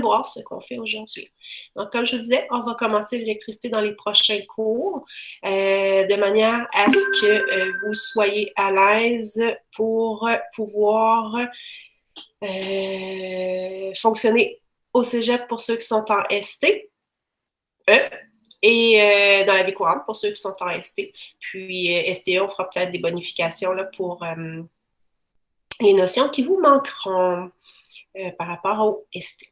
voir ce qu'on fait aujourd'hui. Donc, comme je vous disais, on va commencer l'électricité dans les prochains cours de manière à ce que vous soyez à l'aise pour pouvoir fonctionner au cégep pour ceux qui sont en ST. Et dans la vie courante pour ceux qui sont en ST. Puis STE, on fera peut-être des bonifications là, pour les notions qui vous manqueront par rapport au ST.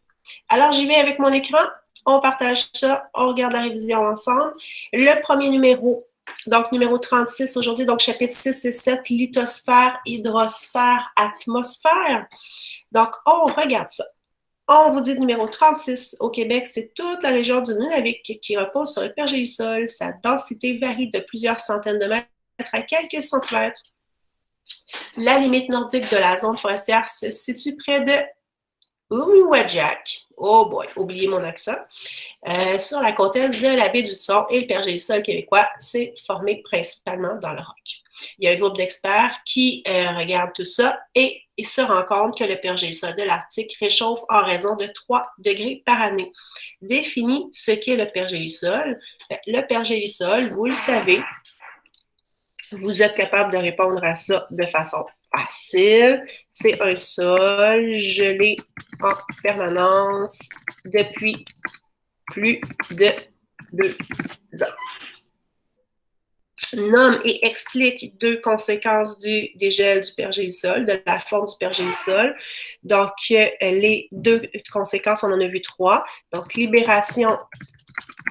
Alors, j'y vais avec mon écran. On partage ça. On regarde la révision ensemble. Le premier numéro, donc numéro 36 aujourd'hui, donc chapitre 6 et 7, lithosphère, hydrosphère, atmosphère. Donc, on regarde ça. On vous dit numéro 36 au Québec, c'est toute la région du Nunavik qui repose sur le pergélisol. Sa densité varie de plusieurs centaines de mètres à quelques centimètres. La limite nordique de la zone forestière se situe près de Umiwajak. Oh boy, oubliez mon accent. Sur la côte est de la baie du Thon et le pergélisol québécois s'est formé principalement dans le roc. Il y a un groupe d'experts qui regardent tout ça et se rend compte que le pergélisol de l'Arctique réchauffe en raison de 3 degrés par année. Définit ce qu'est le pergélisol. Le pergélisol, vous le savez, vous êtes capable de répondre à ça de façon facile. C'est un sol gelé en permanence depuis plus de 2 ans. Nomme et explique 2 conséquences du dégel du pergélisol, de la forme du pergélisol. Donc, les 2 conséquences, on en a vu 3. Donc, libération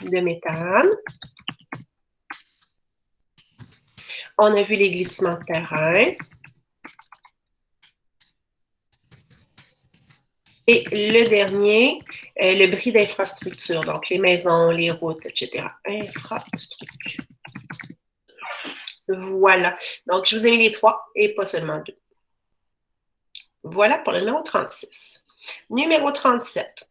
de méthane. On a vu les glissements de terrain. Et le dernier, le bris d'infrastructure, donc les maisons, les routes, etc. Infrastructure. Voilà. Donc, je vous ai mis les 3 et pas seulement 2. Voilà pour le numéro 36. Numéro 37.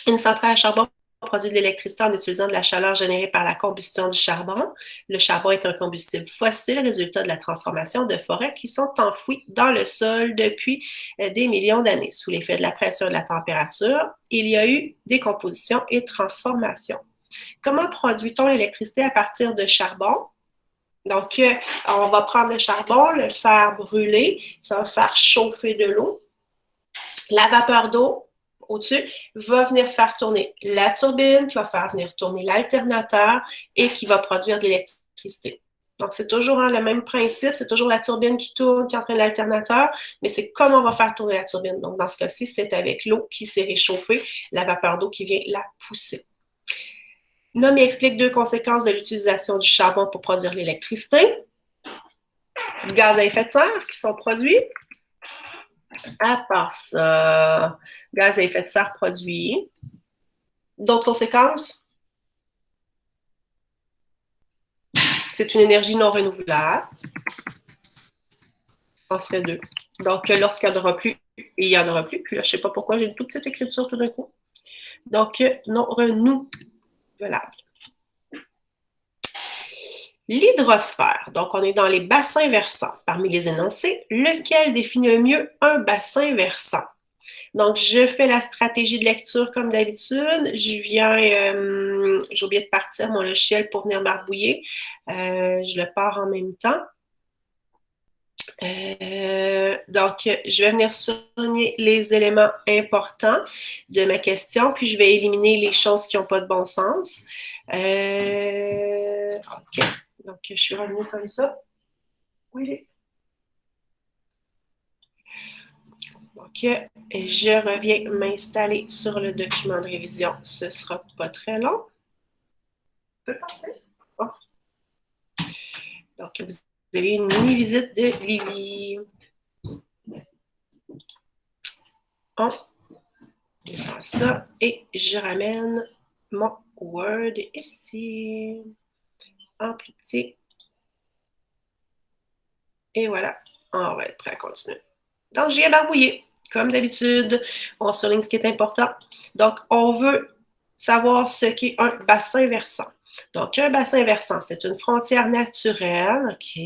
Une centrale à charbon produit de l'électricité en utilisant de la chaleur générée par la combustion du charbon. Le charbon est un combustible fossile, résultat de la transformation de forêts qui sont enfouies dans le sol depuis des millions d'années. Sous l'effet de la pression et de la température, il y a eu décomposition et transformation. Comment produit-on l'électricité à partir de charbon? Donc, on va prendre le charbon, le faire brûler, ça va faire chauffer de l'eau. La vapeur d'eau au-dessus va venir faire tourner la turbine, qui va faire venir tourner l'alternateur et qui va produire de l'électricité. Donc, c'est toujours le même principe, c'est toujours la turbine qui tourne, qui entraîne l'alternateur, mais c'est comment on va faire tourner la turbine. Donc, dans ce cas-ci, c'est avec l'eau qui s'est réchauffée, la vapeur d'eau qui vient la pousser. Nomme et explique 2 conséquences de l'utilisation du charbon pour produire l'électricité. Gaz à effet de serre qui sont produits. À part ça, gaz à effet de serre produit. D'autres conséquences? C'est une énergie non renouvelable. On serait 2. Donc, lorsqu'il n'y en aura plus, il n'y en aura plus. Puis là, je ne sais pas pourquoi j'ai une toute petite écriture tout d'un coup. Donc, non renouvelable. L'hydrosphère, donc on est dans les bassins versants. Parmi les énoncés, lequel définit le mieux un bassin versant? Donc, je fais la stratégie de lecture comme d'habitude. J'ai oublié de partir mon logiciel pour venir barbouiller. Je le pars en même temps. Donc, je vais venir souligner les éléments importants de ma question, puis je vais éliminer les choses qui n'ont pas de bon sens. OK. Donc, je suis revenue comme ça. Oui. Donc, je reviens m'installer sur le document de révision. Ce ne sera pas très long. Je peux passer? Bon. Donc, vous avez une mini-visite de Lily. On descend ça et je ramène mon Word ici. En plus petit. Et voilà, on va être prêt à continuer. Donc, je viens barbouiller. Comme d'habitude, on souligne ce qui est important. Donc, on veut savoir ce qu'est un bassin versant. Donc, un bassin versant, c'est une frontière naturelle, OK,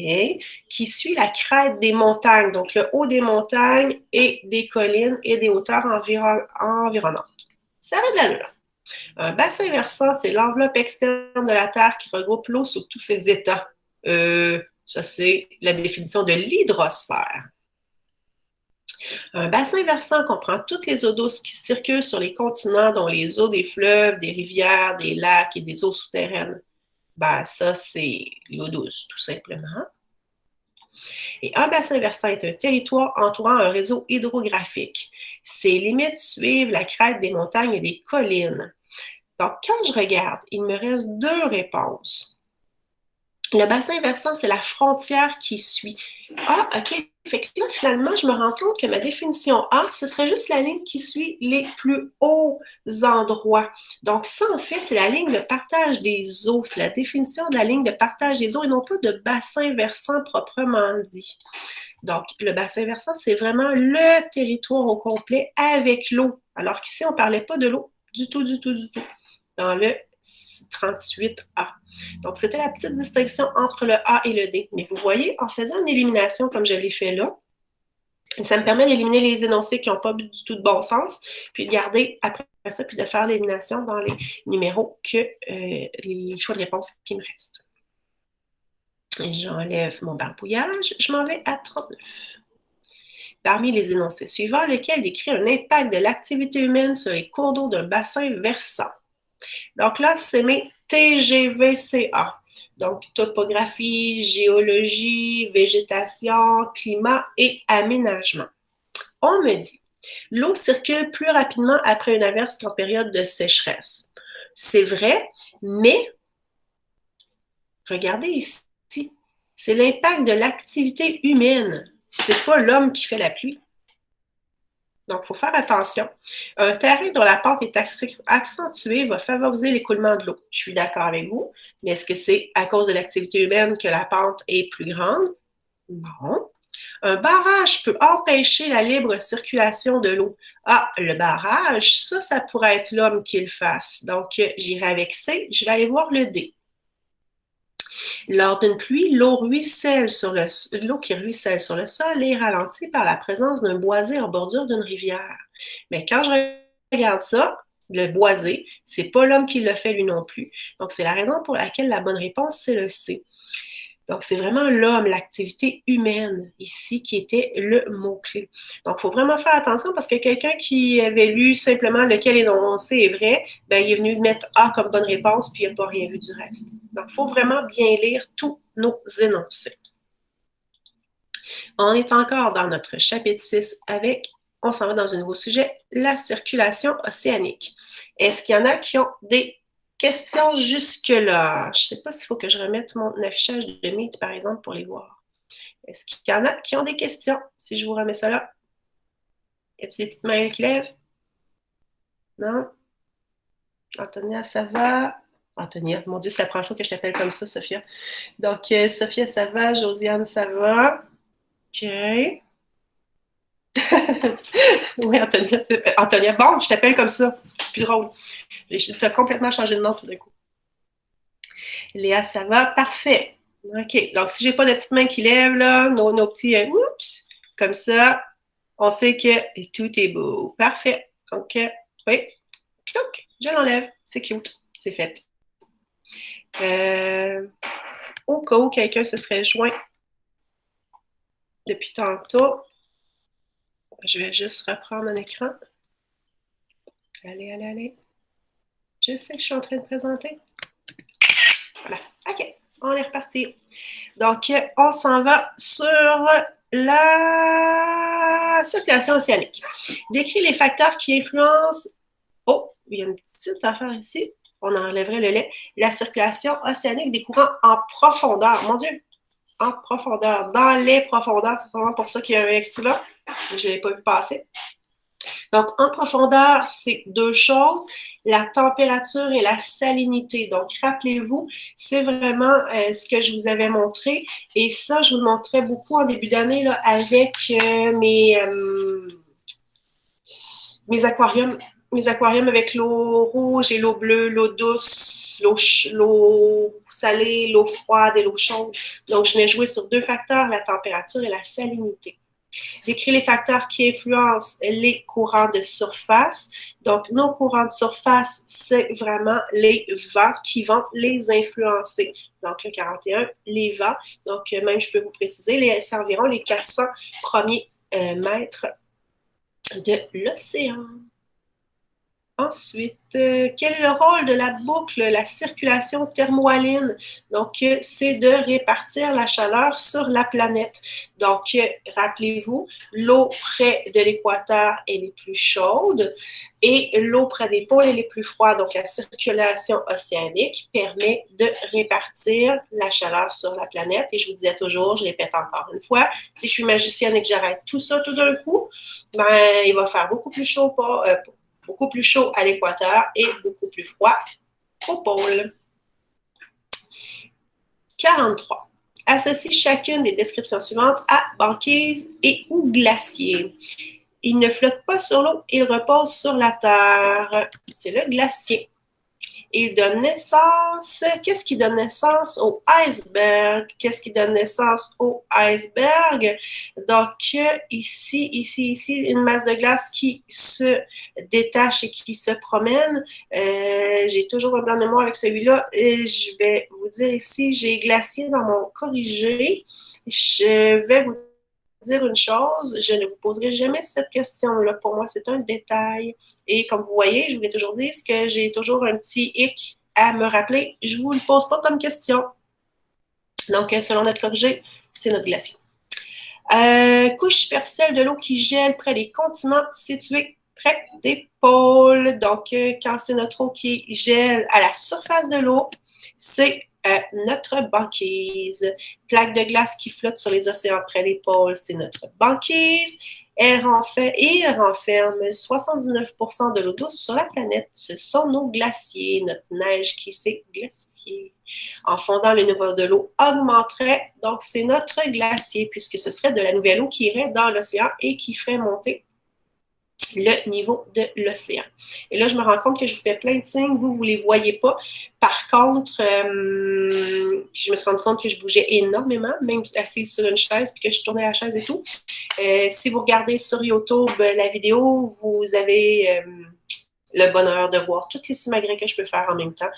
qui suit la crête des montagnes, donc le haut des montagnes et des collines et des hauteurs environnantes. Ça a de l'allure. Un bassin versant, c'est l'enveloppe externe de la Terre qui regroupe l'eau sous tous ses états. Ça, c'est la définition de l'hydrosphère. Un bassin versant comprend toutes les eaux douces qui circulent sur les continents, dont les eaux des fleuves, des rivières, des lacs et des eaux souterraines. Ben, ça, c'est l'eau douce, tout simplement. Et un bassin versant est un territoire entourant un réseau hydrographique. Ses limites suivent la crête des montagnes et des collines. Donc, quand je regarde, il me reste deux réponses. Le bassin versant, c'est la frontière qui suit. Ah, OK. Fait que là, finalement, je me rends compte que ma définition A, ce serait juste la ligne qui suit les plus hauts endroits. Donc, ça, en fait, c'est la ligne de partage des eaux. C'est la définition de la ligne de partage des eaux et non pas de bassin versant proprement dit. Donc, le bassin versant, c'est vraiment le territoire au complet avec l'eau. Alors qu'ici, on ne parlait pas de l'eau du tout, du tout, du tout. Dans le 38A. Donc, c'était la petite distinction entre le A et le D. Mais vous voyez, en faisant une élimination comme je l'ai fait là, ça me permet d'éliminer les énoncés qui n'ont pas du tout de bon sens, puis de garder après ça, puis de faire l'élimination dans les numéros les choix de réponse qui me restent. J'enlève mon barbouillage, je m'en vais à 39. Parmi les énoncés suivants, lequel décrit un impact de l'activité humaine sur les cours d'eau d'un bassin versant? Donc là, c'est mes TGVCA. Donc, topographie, géologie, végétation, climat et aménagement. On me dit, l'eau circule plus rapidement après une averse qu'en période de sécheresse. C'est vrai, mais regardez ici, c'est l'impact de l'activité humaine. C'est pas l'homme qui fait la pluie. Donc, il faut faire attention. Un terrain dont la pente est accentuée va favoriser l'écoulement de l'eau. Je suis d'accord avec vous, mais est-ce que c'est à cause de l'activité humaine que la pente est plus grande? Non. Un barrage peut empêcher la libre circulation de l'eau. Ah, le barrage, ça pourrait être l'homme qui le fasse. Donc, j'irai avec C, je vais aller voir le D. Lors d'une pluie, l'eau qui ruisselle sur le sol est ralentie par la présence d'un boisé en bordure d'une rivière. Mais quand je regarde ça, le boisé, c'est pas l'homme qui le fait lui non plus. Donc, c'est la raison pour laquelle la bonne réponse, c'est le C. Donc, c'est vraiment l'homme, l'activité humaine ici qui était le mot-clé. Donc, il faut vraiment faire attention parce que quelqu'un qui avait lu simplement lequel énoncé est vrai, ben, il est venu mettre A comme bonne réponse puis il n'a pas rien vu du reste. Donc, il faut vraiment bien lire tous nos énoncés. On est encore dans notre chapitre 6 avec, on s'en va dans un nouveau sujet, la circulation océanique. Est-ce qu'il y en a qui ont des questions jusque-là? Je ne sais pas s'il faut que je remette mon affichage de Meet, par exemple, pour les voir. Est-ce qu'il y en a qui ont des questions? Si je vous remets ça là. Y a-t-il des petites mains qui lèvent? Non? Antonia, ça va? Antonia, mon Dieu, c'est la première fois que je t'appelle comme ça, Sophia. Donc, Sophia, ça va? Josiane, ça va? OK. Oui, Antonia. Antonia, bon, je t'appelle comme ça. C'est plus drôle. Tu as complètement changé de nom tout d'un coup. Léa, ça va? Parfait. OK. Donc, si j'ai pas de petites mains qui lèvent, là, nos petits oups, comme ça, on sait que tout est beau. Parfait. Donc, oui. Donc, je l'enlève. C'est cute. C'est fait. Au cas où quelqu'un se serait joint depuis tantôt, je vais juste reprendre mon écran. Allez, allez, allez. Je sais que je suis en train de présenter. Voilà. OK. On est reparti. Donc, on s'en va sur la circulation océanique. Décrit les facteurs qui influencent. Oh, il y a une petite affaire ici. On enlèverait le lait. La circulation océanique des courants en profondeur. Mon Dieu, en profondeur. Dans les profondeurs. C'est vraiment pour ça qu'il y a un X là. Je ne l'ai pas vu passer. Donc, en profondeur, c'est deux choses, la température et la salinité. Donc, rappelez-vous, c'est vraiment ce que je vous avais montré. Et ça, je vous le montrais beaucoup en début d'année là, avec mes aquariums. Mes aquariums avec l'eau rouge et l'eau bleue, l'eau douce, l'eau salée, l'eau froide et l'eau chaude. Donc, je venais jouer sur deux facteurs, la température et la salinité. Décrit les facteurs qui influencent les courants de surface. Donc, nos courants de surface, c'est vraiment les vents qui vont les influencer. Donc, le 41, les vents. Donc, même, je peux vous préciser, c'est environ les 400 premiers mètres de l'océan. Ensuite, quel est le rôle de la boucle, la circulation thermohaline? Donc, c'est de répartir la chaleur sur la planète. Donc, rappelez-vous, l'eau près de l'équateur est les plus chaude et l'eau près des pôles est les plus froides. Donc, la circulation océanique permet de répartir la chaleur sur la planète. Et je vous disais toujours, je répète encore une fois, si je suis magicienne et que j'arrête tout ça tout d'un coup, ben, il va faire beaucoup plus chaud à l'équateur et beaucoup plus froid au pôle. 43. Associe chacune des descriptions suivantes à banquise et ou glacier. Il ne flotte pas sur l'eau, il repose sur la terre. C'est le glacier. Il donne naissance. Qu'est-ce qui donne naissance au iceberg? Qu'est-ce qui donne naissance au iceberg? Donc, ici, une masse de glace qui se détache et qui se promène. J'ai toujours un blanc de mémoire avec celui-là. Je vais vous dire ici, j'ai glacier dans mon corrigé. Je vais vous dire une chose, je ne vous poserai jamais cette question-là. Pour moi, c'est un détail. Et comme vous voyez, je vous l'ai toujours dit, que j'ai toujours un petit hic à me rappeler. Je ne vous le pose pas comme question. Donc, selon notre corrigé, c'est notre glacier. Couche superficielle de l'eau qui gèle près des continents situés près des pôles. Donc, quand c'est notre eau qui gèle à la surface de l'eau, c'est notre banquise. Plaque de glace qui flotte sur les océans près des pôles, c'est notre banquise. Il renferme 79% de l'eau douce sur la planète. Ce sont nos glaciers, notre neige qui s'est glacifiée. En fondant, le niveau de l'eau augmenterait, donc c'est notre glacier, puisque ce serait de la nouvelle eau qui irait dans l'océan et qui ferait monter le niveau de l'océan. Et là, je me rends compte que je vous fais plein de signes, vous ne les voyez pas. Par contre, je me suis rendu compte que je bougeais énormément, même assise sur une chaise, puis que je tournais la chaise et tout. Si vous regardez sur YouTube la vidéo, vous avez le bonheur de voir toutes les simagrées que je peux faire en même temps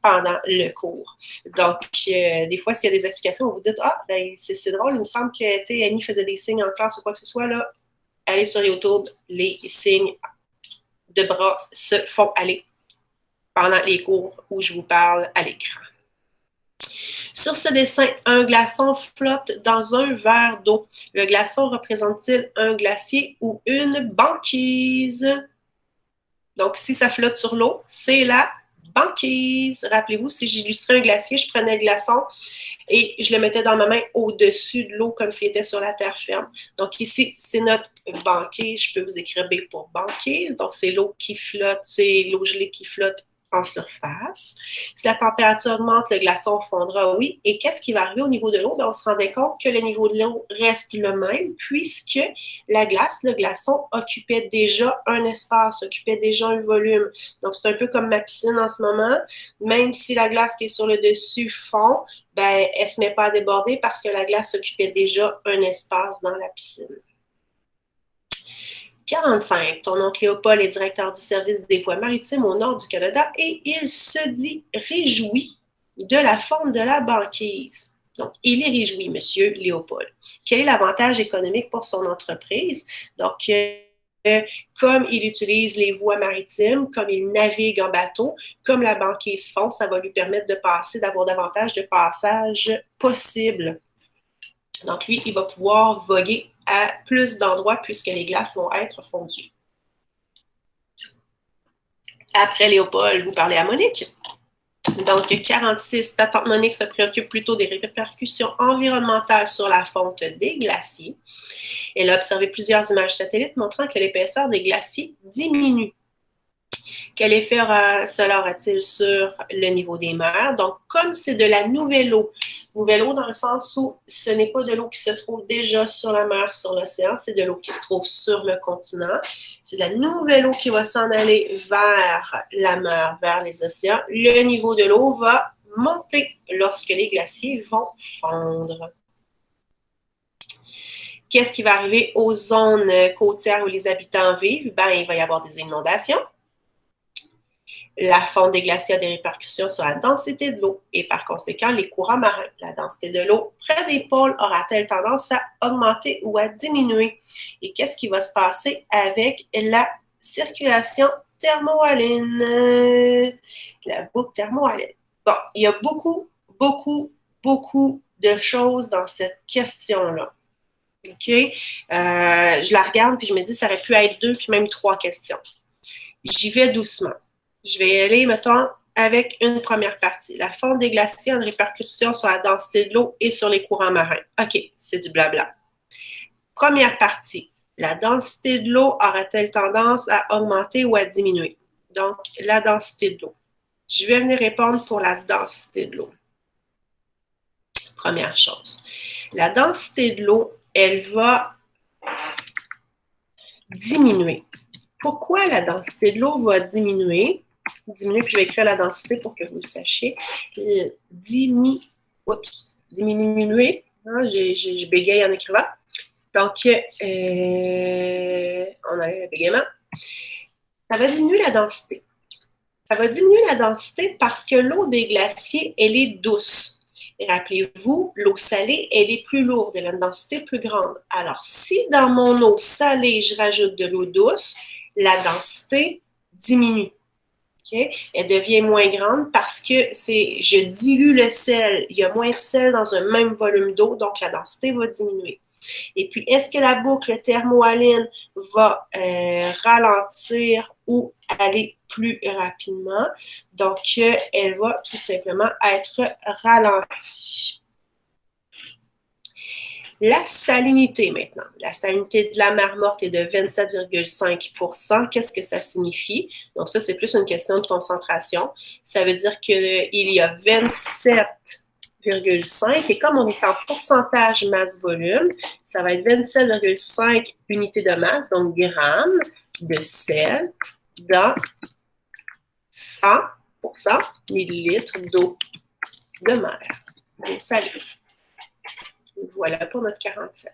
pendant le cours. Donc, des fois, s'il y a des explications, vous vous dites « Ah, ben, c'est drôle, il me semble que Annie faisait des signes en classe ou quoi que ce soit, là. » Allez sur YouTube, les signes de bras se font aller pendant les cours où je vous parle à l'écran. Sur ce dessin, un glaçon flotte dans un verre d'eau. Le glaçon représente-t-il un glacier ou une banquise? Donc, si ça flotte sur l'eau, c'est la banquise. Rappelez-vous, si j'illustrais un glacier, je prenais le glaçon et je le mettais dans ma main au-dessus de l'eau comme s'il était sur la terre ferme. Donc ici, c'est notre banquise. Je peux vous écrire B pour banquise. Donc c'est l'eau qui flotte, c'est l'eau gelée qui flotte en surface. Si la température augmente, le glaçon fondra, oui. Et qu'est-ce qui va arriver au niveau de l'eau? On se rendait compte que le niveau de l'eau reste le même puisque la glace, le glaçon, occupait déjà un espace, occupait déjà un volume. Donc, c'est un peu comme ma piscine en ce moment. Même si la glace qui est sur le dessus fond, ben, elle ne se met pas à déborder parce que la glace occupait déjà un espace dans la piscine. 45. Ton oncle Léopold est directeur du service des voies maritimes au nord du Canada et il se dit réjoui de la fonte de la banquise. Donc, il est réjoui, monsieur Léopold. Quel est l'avantage économique pour son entreprise? Donc, comme il utilise les voies maritimes, comme il navigue en bateau, comme la banquise fond, ça va lui permettre de passer, d'avoir davantage de passages possibles. Donc, lui, il va pouvoir voguer à plus d'endroits puisque les glaces vont être fondues. Après Léopold, vous parlez à Monique. Donc, 46, ta tante Monique se préoccupe plutôt des répercussions environnementales sur la fonte des glaciers. Elle a observé plusieurs images satellites montrant que l'épaisseur des glaciers diminue. Quel effet cela aura-t-il sur le niveau des mers? Donc, comme c'est de la nouvelle eau dans le sens où ce n'est pas de l'eau qui se trouve déjà sur la mer, sur l'océan, c'est de l'eau qui se trouve sur le continent. C'est de la nouvelle eau qui va s'en aller vers la mer, vers les océans. Le niveau de l'eau va monter lorsque les glaciers vont fondre. Qu'est-ce qui va arriver aux zones côtières où les habitants vivent? Ben, il va y avoir des inondations. La fonte des glaciers a des répercussions sur la densité de l'eau et par conséquent les courants marins. La densité de l'eau près des pôles aura-t-elle tendance à augmenter ou à diminuer? Et qu'est-ce qui va se passer avec la circulation thermohaline? La boucle thermohaline. Bon, il y a beaucoup de choses dans cette question-là. OK? Je la regarde puis je me dis ça aurait pu être 2 puis même 3 questions. J'y vais doucement. Je vais y aller, mettons, avec une première partie. La fonte des glaciers a une répercussion sur la densité de l'eau et sur les courants marins. OK, c'est du blabla. Première partie. La densité de l'eau aura-t-elle tendance à augmenter ou à diminuer? Donc, la densité de l'eau. Je vais venir répondre pour la densité de l'eau. Première chose. La densité de l'eau, elle va diminuer. Pourquoi la densité de l'eau va diminuer? Diminuer, puis je vais écrire la densité pour que vous le sachiez. Diminuer. Hein, je bégaye en écrivant. Donc, on a un bégaiement. Ça va diminuer la densité. Ça va diminuer la densité parce que l'eau des glaciers, elle est douce. Et rappelez-vous, l'eau salée, elle est plus lourde, elle a une densité plus grande. Alors, si dans mon eau salée, je rajoute de l'eau douce, la densité diminue. Okay? Elle devient moins grande parce que je dilue le sel. Il y a moins de sel dans un même volume d'eau, donc la densité va diminuer. Et puis, est-ce que la boucle thermohaline va ralentir ou aller plus rapidement? Donc, elle va tout simplement être ralentie. La salinité maintenant. La salinité de la mer Morte est de 27,5 %. Qu'est-ce que ça signifie? Donc ça, c'est plus une question de concentration. Ça veut dire qu'il y a 27,5 et comme on est en pourcentage masse-volume, ça va être 27,5 unités de masse, donc grammes de sel dans 100% millilitres d'eau de mer, d'eau salée. Voilà pour notre 47.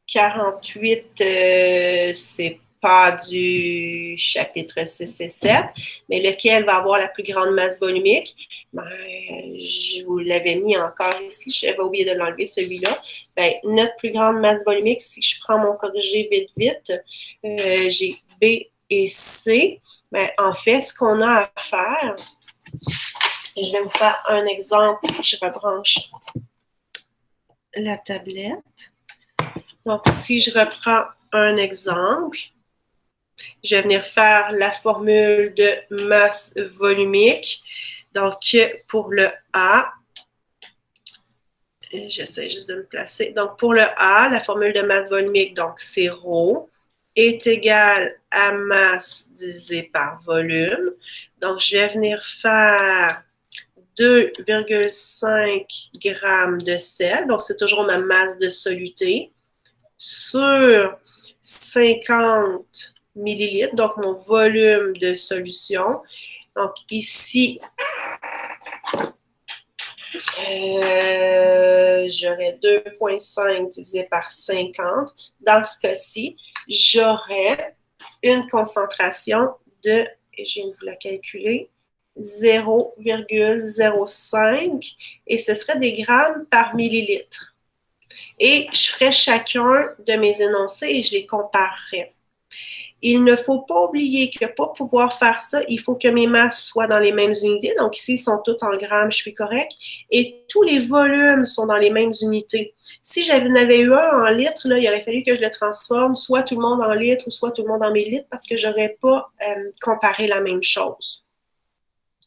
48, c'est pas du chapitre 6 et 7, mais lequel va avoir la plus grande masse volumique? Ben, je vous l'avais mis encore ici, j'avais oublié de l'enlever celui-là. Ben, notre plus grande masse volumique, si je prends mon corrigé vite, j'ai B et C. Ben, en fait, ce qu'on a à faire, je vais vous faire un exemple. Je rebranche la tablette. Donc, si je reprends un exemple, je vais venir faire la formule de masse volumique. Donc, pour le A, j'essaie juste de me placer. Donc, pour le A, la formule de masse volumique, donc c'est ρ, est égale à masse divisée par volume. Donc, je vais venir faire 2,5 grammes de sel, donc c'est toujours ma masse de soluté, sur 50 millilitres, donc mon volume de solution. Donc ici, j'aurais 2,5 divisé par 50. Dans ce cas-ci, j'aurais une concentration de, et je viens de vous la calculer, 0,05 et ce serait des grammes par millilitre. Et je ferai chacun de mes énoncés et je les comparerai. Il ne faut pas oublier que pour pouvoir faire ça, il faut que mes masses soient dans les mêmes unités. Donc ici, ils sont tous en grammes, je suis correct. Et tous les volumes sont dans les mêmes unités. Si j'en avais eu un en litres, là, il aurait fallu que je le transforme, soit tout le monde en litres ou soit tout le monde en millilitres, parce que je n'aurais pas comparé la même chose.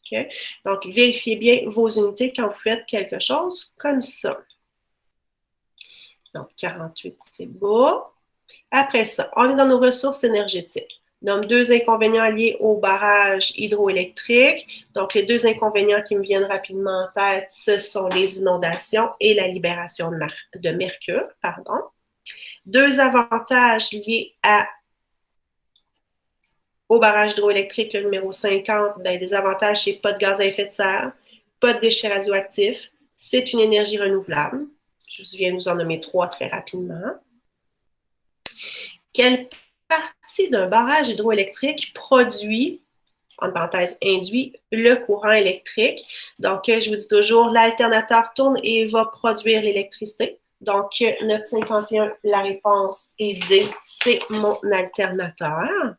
Okay? Donc, vérifiez bien vos unités quand vous faites quelque chose comme ça. Donc, 48, c'est bas. Après ça, on est dans nos ressources énergétiques. Donc, 2 inconvénients liés au barrage hydroélectrique. Donc, les 2 inconvénients qui me viennent rapidement en tête, ce sont les inondations et la libération de mercure. 2 avantages liés au barrage hydroélectrique, le numéro 50, ben, des avantages, c'est pas de gaz à effet de serre, pas de déchets radioactifs, c'est une énergie renouvelable. Je viens de vous en nommer 3 très rapidement. Quelle partie d'un barrage hydroélectrique produit, en parenthèse, induit le courant électrique? Donc, je vous dis toujours, l'alternateur tourne et va produire l'électricité. Donc, notre 51, la réponse est D, c'est mon alternateur.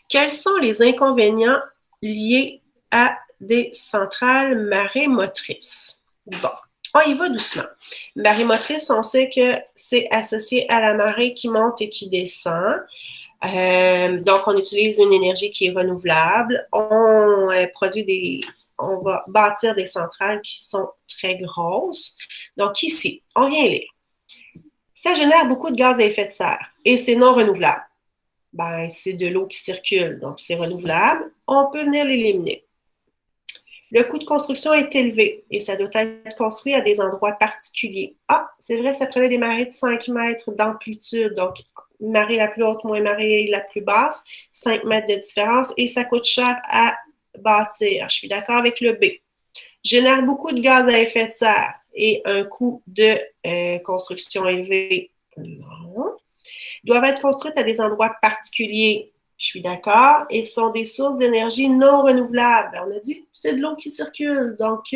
Quels sont les inconvénients liés à des centrales marémotrices? Bon, on y va doucement. Marémotrice, on sait que c'est associé à la marée qui monte et qui descend. Donc, on utilise une énergie qui est renouvelable. On va bâtir des centrales qui sont très grosses. Donc, ici, on vient lire. Ça génère beaucoup de gaz à effet de serre et c'est non renouvelable. Ben, c'est de l'eau qui circule, donc c'est renouvelable. On peut venir l'éliminer. Le coût de construction est élevé et ça doit être construit à des endroits particuliers. Ah, c'est vrai, ça prenait des marées de 5 mètres d'amplitude, donc marée la plus haute moins marée la plus basse, 5 mètres de différence et ça coûte cher à bâtir. Je suis d'accord avec le B. Génère beaucoup de gaz à effet de serre et un coût de construction élevé. Non. Doivent être construites à des endroits particuliers. Je suis d'accord. Et sont des sources d'énergie non renouvelables. On a dit, c'est de l'eau qui circule. Donc,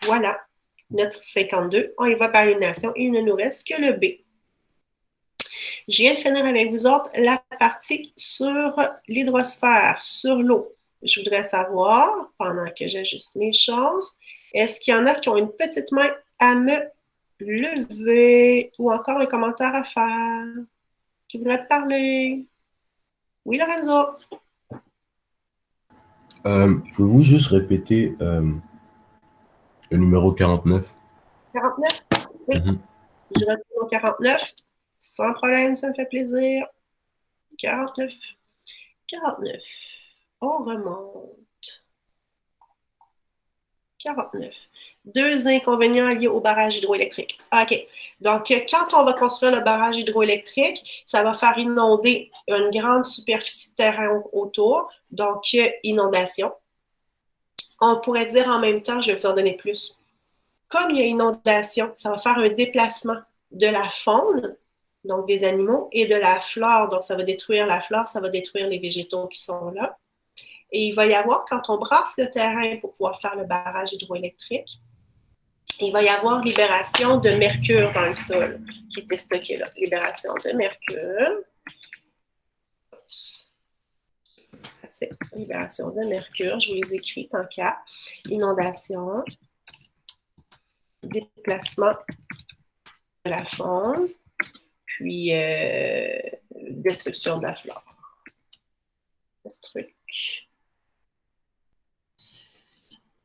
voilà. Notre 52, on y va par élimination et il ne nous reste que le B. Je viens de finir avec vous autres la partie sur l'hydrosphère, sur l'eau. Je voudrais savoir, pendant que j'ajuste mes choses, est-ce qu'il y en a qui ont une petite main à me lever ou encore un commentaire à faire? Qui voudrait te parler? Oui, Lorenzo. Pouvez-vous juste répéter le numéro 49? 49? Oui. Mhm. Je retourne au 49. Sans problème, ça me fait plaisir. 49. 49. On remonte. 49. Deux inconvénients liés au barrage hydroélectrique. OK. Donc, quand on va construire le barrage hydroélectrique, ça va faire inonder une grande superficie de terrain autour, donc inondation. On pourrait dire en même temps, je vais vous en donner plus. Comme il y a inondation, ça va faire un déplacement de la faune, donc des animaux, et de la flore. Donc, ça va détruire la flore, ça va détruire les végétaux qui sont là. Et il va y avoir, quand on brasse le terrain pour pouvoir faire le barrage hydroélectrique, il va y avoir libération de mercure dans le sol qui était stocké là. Libération de mercure. C'est libération de mercure. Je vous les écris tant qu'à. Inondation. Déplacement de la faune. Puis destruction de la flore. Truc.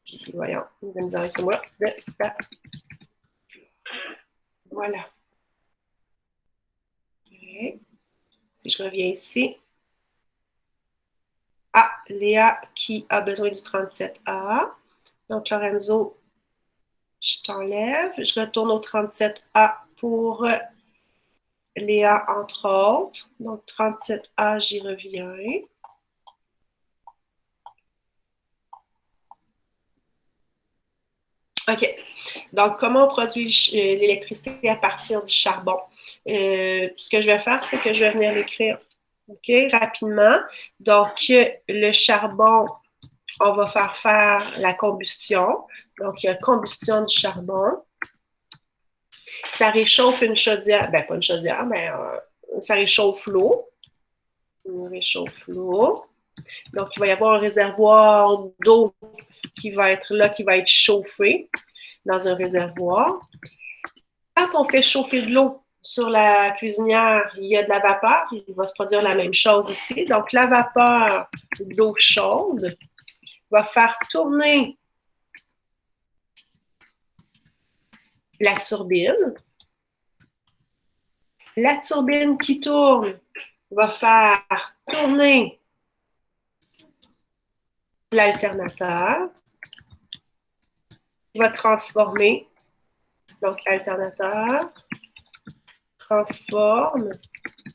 Puis voyons, une de misère avec ce mot-là. Voilà. Okay. Si je reviens ici. Ah, Léa qui a besoin du 37A. Donc, Lorenzo, je t'enlève. Je retourne au 37A pour Léa, entre autres. Donc, 37A, j'y reviens. OK. Donc, comment on produit l'électricité à partir du charbon? Ce que je vais faire, c'est que je vais venir l'écrire rapidement. Donc, le charbon, on va faire la combustion. Donc, il y a combustion du charbon. Ça réchauffe une chaudière. Ben, pas une chaudière, mais ça réchauffe l'eau. On réchauffe l'eau. Donc, il va y avoir un réservoir d'eau qui va être là, qui va être chauffé dans un réservoir. Quand on fait chauffer de l'eau sur la cuisinière, il y a de la vapeur. Il va se produire la même chose ici. Donc, la vapeur d'eau chaude va faire tourner la turbine. La turbine qui tourne va faire tourner l'alternateur. Il va transformer. Donc, l'alternateur transforme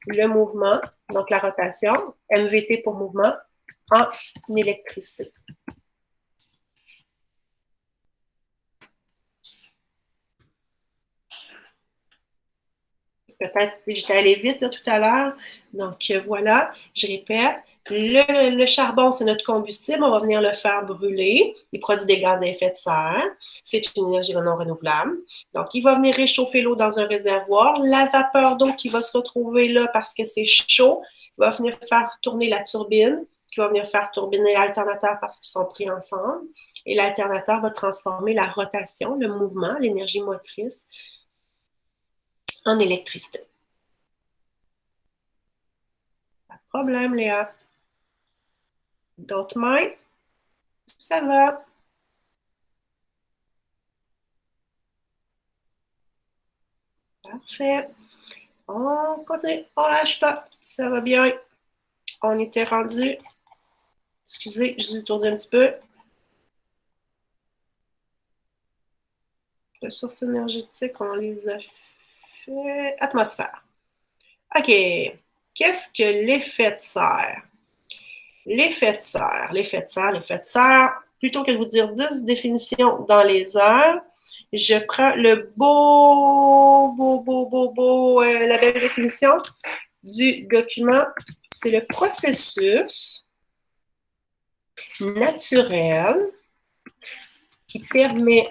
le mouvement, donc la rotation, MVT pour mouvement, en électricité. Peut-être, j'étais allée vite là, tout à l'heure. Donc, voilà, je répète. Le charbon, c'est notre combustible. On va venir le faire brûler. Il produit des gaz à effet de serre. C'est une énergie non renouvelable. Donc, il va venir réchauffer l'eau dans un réservoir. La vapeur d'eau qui va se retrouver là parce que c'est chaud va venir faire tourner la turbine, qui va venir faire tourner l'alternateur parce qu'ils sont pris ensemble. Et l'alternateur va transformer la rotation, le mouvement, l'énergie motrice en électricité. Pas de problème, Léa. D'autres mains? Ça va. Parfait. On continue. On lâche pas. Ça va bien. On était rendu. Excusez, je vous ai tourné un petit peu. Ressources énergétiques, on les a fait. Atmosphère. OK. Qu'est-ce que l'effet de serre? L'effet de serre, l'effet de serre, l'effet de serre, plutôt que de vous dire 10 définitions dans les heures, je prends le la belle définition du document. C'est le processus naturel qui permet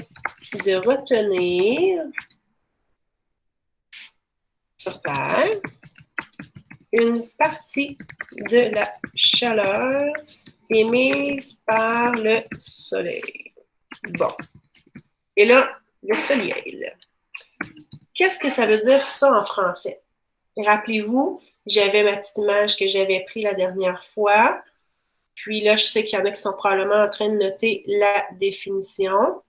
de retenir sur Terre une partie de la chaleur émise par le soleil. Bon. Et là, le soleil. Qu'est-ce que ça veut dire ça en français? Rappelez-vous, j'avais ma petite image que j'avais prise la dernière fois. Puis là, je sais qu'il y en a qui sont probablement en train de noter la définition.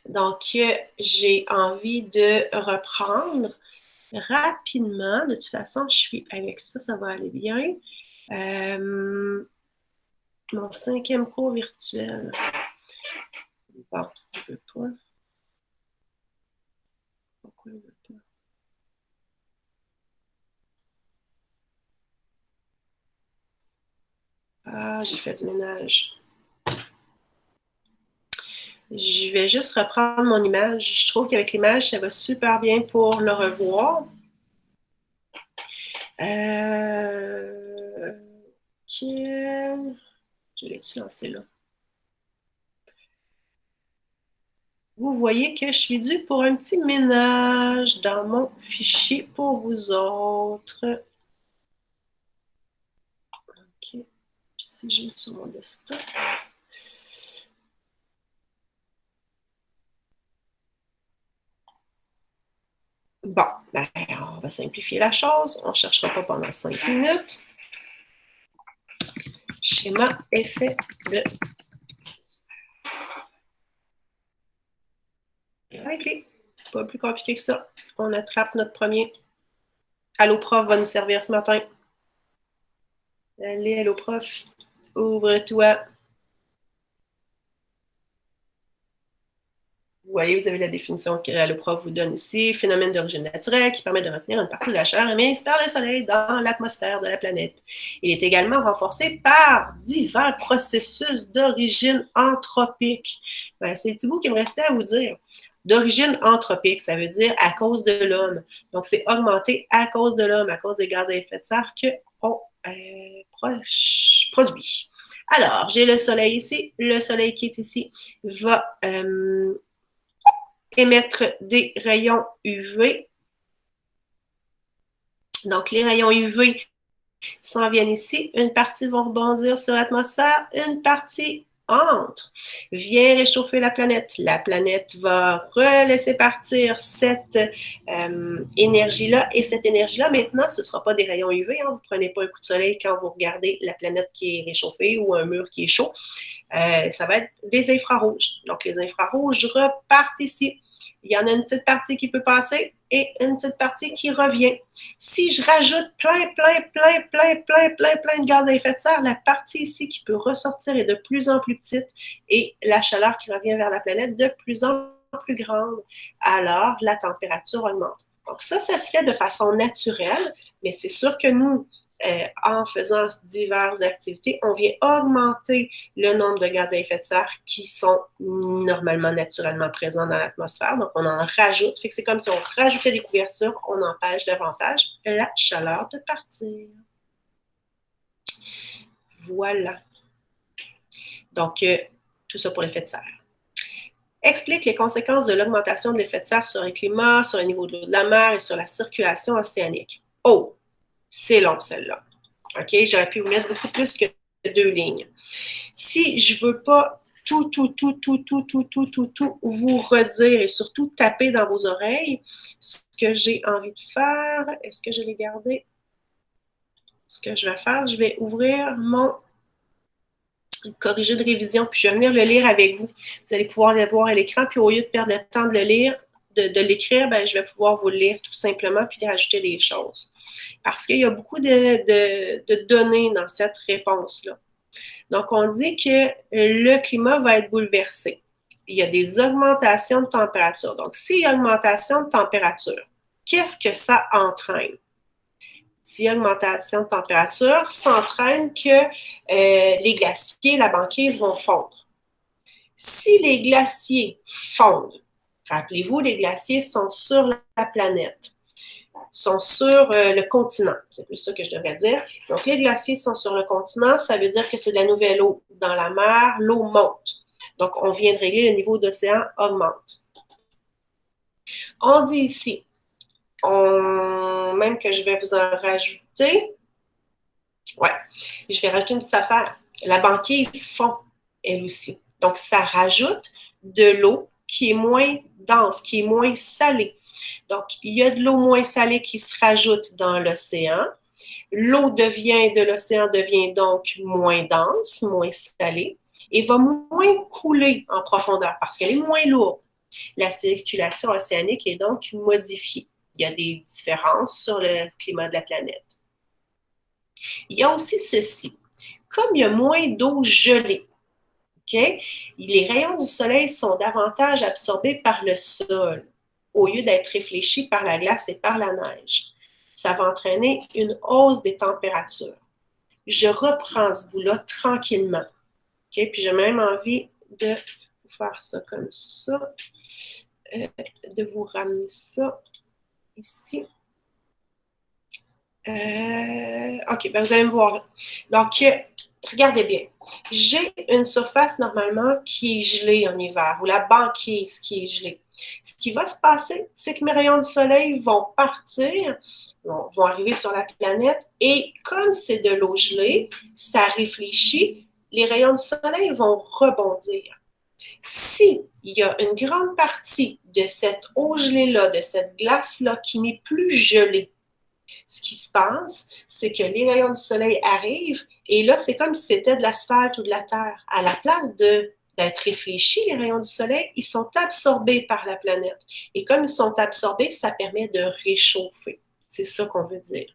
Donc, j'ai envie de reprendre rapidement. De toute façon, je suis avec ça, ça va aller bien. Mon 5e cours virtuel. Bon, je ne veux pas. Pourquoi il ne veut pas? Ah, j'ai fait du ménage. Je vais juste reprendre mon image. Je trouve qu'avec l'image, ça va super bien pour le revoir. Ok. Je l'ai-tu lancé là? Vous voyez que je suis due pour un petit ménage dans mon fichier pour vous autres. OK. Si je vais sur mon desktop. Bon, ben, on va simplifier la chose. On ne cherchera pas pendant 5 minutes. Schéma effet de réglé. Pas plus compliqué que ça. On attrape notre premier. Allo prof va nous servir ce matin. Allez, allo prof. Ouvre-toi. Vous voyez, vous avez la définition que le prof vous donne ici. Phénomène d'origine naturelle qui permet de retenir une partie de la chaleur émise par le soleil dans l'atmosphère de la planète. Il est également renforcé par divers processus d'origine anthropique. Ben, c'est le petit bout qui me restait à vous dire. D'origine anthropique, ça veut dire à cause de l'homme. Donc, c'est augmenté à cause de l'homme, à cause des gaz à effet de serre qu'on produit. Alors, j'ai le soleil ici. Le soleil qui est ici va émettre des rayons UV. Donc, les rayons UV s'en viennent ici. Une partie vont rebondir sur l'atmosphère, une partie entre, vient réchauffer la planète. La planète va relaisser partir cette énergie-là. Et cette énergie-là, maintenant, ce ne sera pas des rayons UV. Hein. Vous ne prenez pas un coup de soleil quand vous regardez la planète qui est réchauffée ou un mur qui est chaud. Ça va être des infrarouges. Donc, les infrarouges repartent ici. Il y en a une petite partie qui peut passer et une petite partie qui revient. Si je rajoute plein de gaz à effet de serre, la partie ici qui peut ressortir est de plus en plus petite et la chaleur qui revient vers la planète de plus en plus grande. Alors, la température augmente. Donc ça se fait de façon naturelle, mais c'est sûr que nous, en faisant diverses activités, on vient augmenter le nombre de gaz à effet de serre qui sont normalement naturellement présents dans l'atmosphère. Donc, on en rajoute. Fait que c'est comme si on rajoutait des couvertures, on empêche davantage la chaleur de partir. Voilà. Donc, tout ça pour l'effet de serre. Explique les conséquences de l'augmentation de l'effet de serre sur le climat, sur le niveau de l'eau de la mer et sur la circulation océanique. Oh, c'est long celle-là. OK, j'aurais pu vous mettre beaucoup plus que 2 lignes. Si je ne veux pas tout vous redire et surtout taper dans vos oreilles, ce que j'ai envie de faire, est-ce que je l'ai gardé? Ce que je vais faire, je vais ouvrir mon corrigé de révision, puis je vais venir le lire avec vous. Vous allez pouvoir le voir à l'écran, puis au lieu de perdre le temps de le lire, de l'écrire, ben, je vais pouvoir vous le lire tout simplement, puis rajouter des choses. Parce qu'il y a beaucoup de données dans cette réponse-là. Donc, on dit que le climat va être bouleversé. Il y a des augmentations de température. Donc, s'il y a augmentation de température, qu'est-ce que ça entraîne? Si augmentation de température, ça entraîne que les glaciers, la banquise vont fondre. Si les glaciers fondent, rappelez-vous, les glaciers sont sur la planète, sont sur le continent, c'est plus ça que je devrais dire. Donc, les glaciers sont sur le continent, ça veut dire que c'est de la nouvelle eau. Dans la mer, l'eau monte. Donc, on vient de régler le niveau d'océan augmente. On dit ici, même que je vais vous en rajouter. Ouais, je vais rajouter une petite affaire. La banquise fond, elle aussi. Donc, ça rajoute de l'eau qui est moins dense, qui est moins salée. Donc, il y a de l'eau moins salée qui se rajoute dans l'océan. L'eau de l'océan devient donc moins dense, moins salée, et va moins couler en profondeur parce qu'elle est moins lourde. La circulation océanique est donc modifiée. Il y a des différences sur le climat de la planète. Il y a aussi ceci. Comme il y a moins d'eau gelée, okay, les rayons du soleil sont davantage absorbés par le sol au lieu d'être réfléchis par la glace et par la neige. Ça va entraîner une hausse des températures. Je reprends ce bout-là tranquillement. Okay? Puis j'ai même envie de faire ça comme ça, de vous ramener ça ici. OK, ben vous allez me voir. Donc, regardez bien. J'ai une surface normalement qui est gelée en hiver, ou la banquise qui est gelée. Ce qui va se passer, c'est que mes rayons du soleil vont partir, vont arriver sur la planète, et comme c'est de l'eau gelée, ça réfléchit, les rayons du soleil vont rebondir. Si il y a une grande partie de cette eau gelée-là, de cette glace-là qui n'est plus gelée, ce qui se passe, c'est que les rayons du soleil arrivent et là, c'est comme si c'était de l'asphalte ou de la terre. À la place d'être réfléchis, les rayons du soleil, ils sont absorbés par la planète. Et comme ils sont absorbés, ça permet de réchauffer. C'est ça qu'on veut dire